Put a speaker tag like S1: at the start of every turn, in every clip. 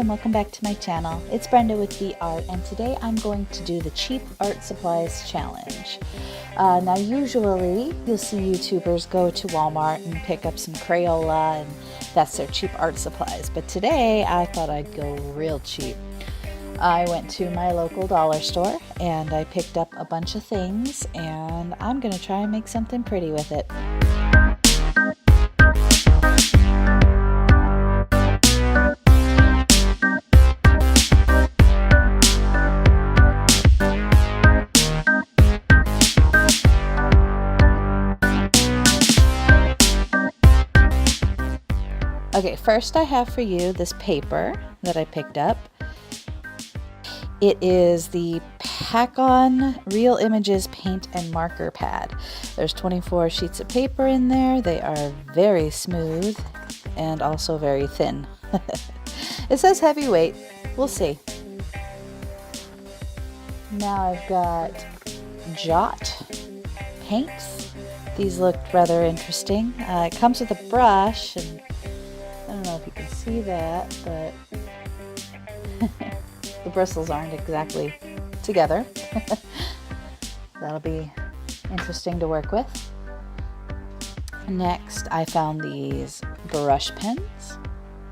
S1: welcome back to my channel. It's Brenda with Be Art, and today I'm going to do the Cheap Art Supplies Challenge. Now usually you'll see YouTubers go to Walmart and pick up some Crayola and that's their cheap art supplies, but today I thought I'd go real cheap. I went to my local dollar store and I picked up a bunch of things, and I'm going to try and make something pretty with it. Okay, first I have for you this paper that I picked up. It is the Pack-On Real Images Paint and Marker Pad. There's 24 sheets of paper in there. They are very smooth and also very thin. It says heavyweight. We'll see. Now I've got Jot paints. These look rather interesting. It comes with a brush, and I don't know if you can see that, but the bristles aren't exactly together. That'll be interesting to work with. Next, I found these brush pens.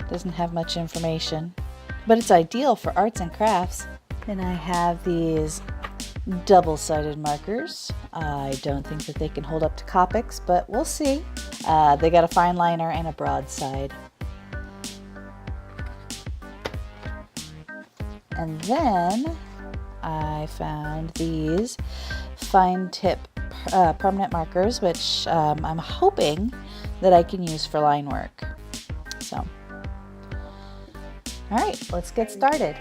S1: Doesn't have much information, but it's ideal for arts and crafts. And I have these double-sided markers. I don't think that they can hold up to Copics, but we'll see. They got a fine liner and a broad side. And then I found these fine tip permanent markers, which I'm hoping that I can use for line work. So, all right, let's get started.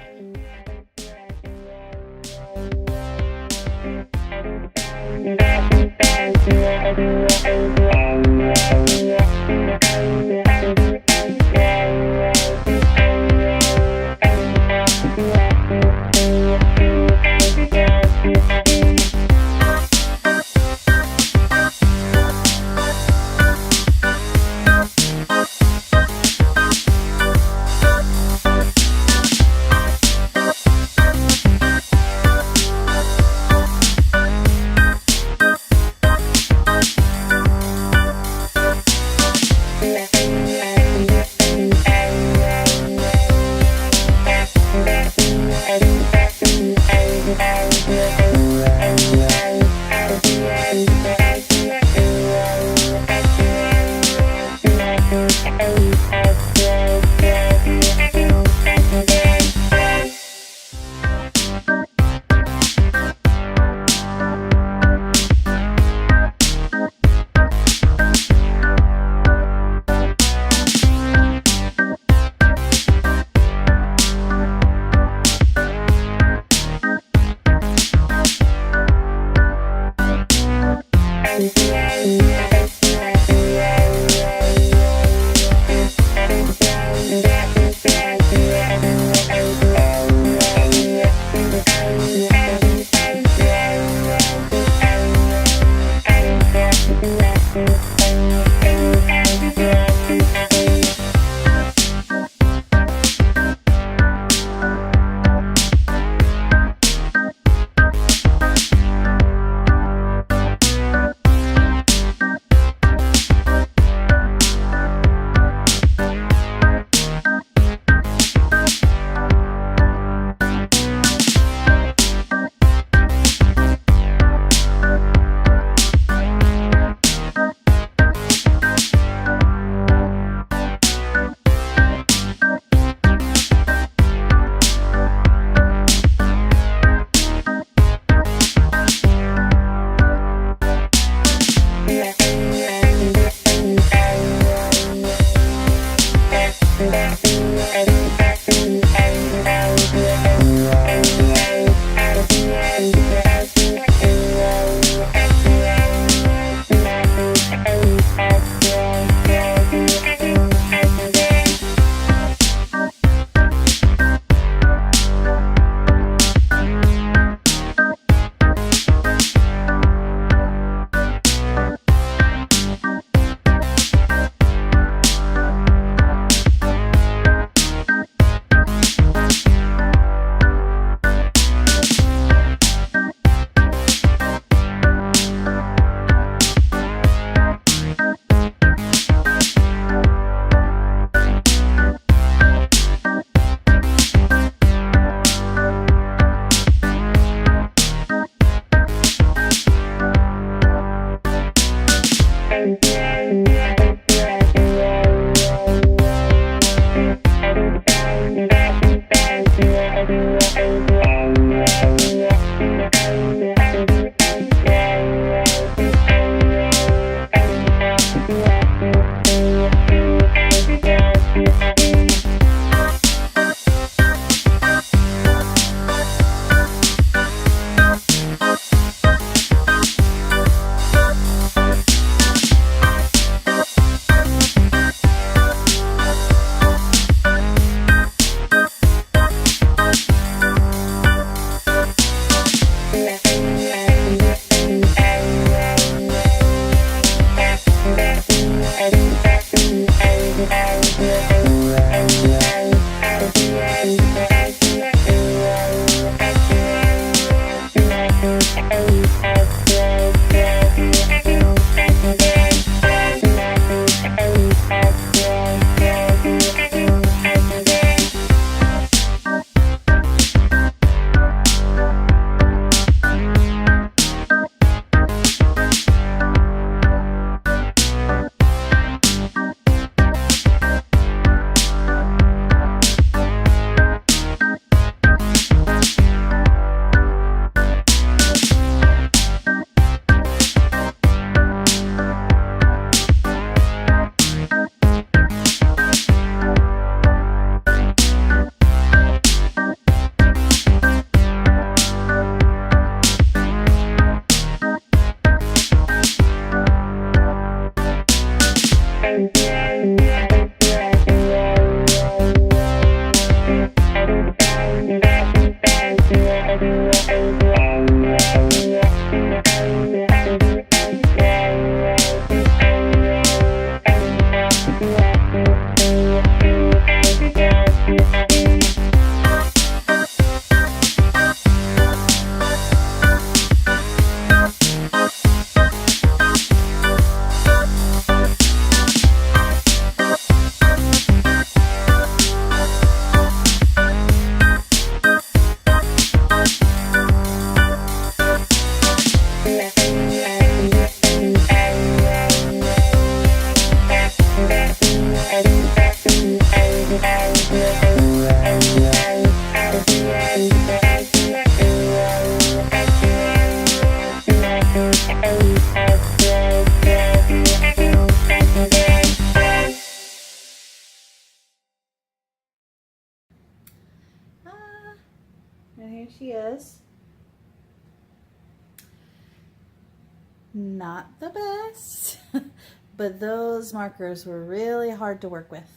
S1: And here she is. Not the best, but those markers were really hard to work with.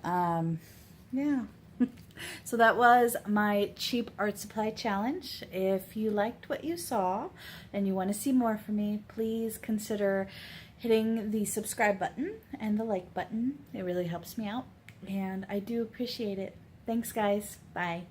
S1: Yeah. So that was my cheap art supply challenge. If you liked what you saw and you want to see more from me, please consider hitting the subscribe button and the like button. It really helps me out, and I do appreciate it. Thanks, guys. Bye.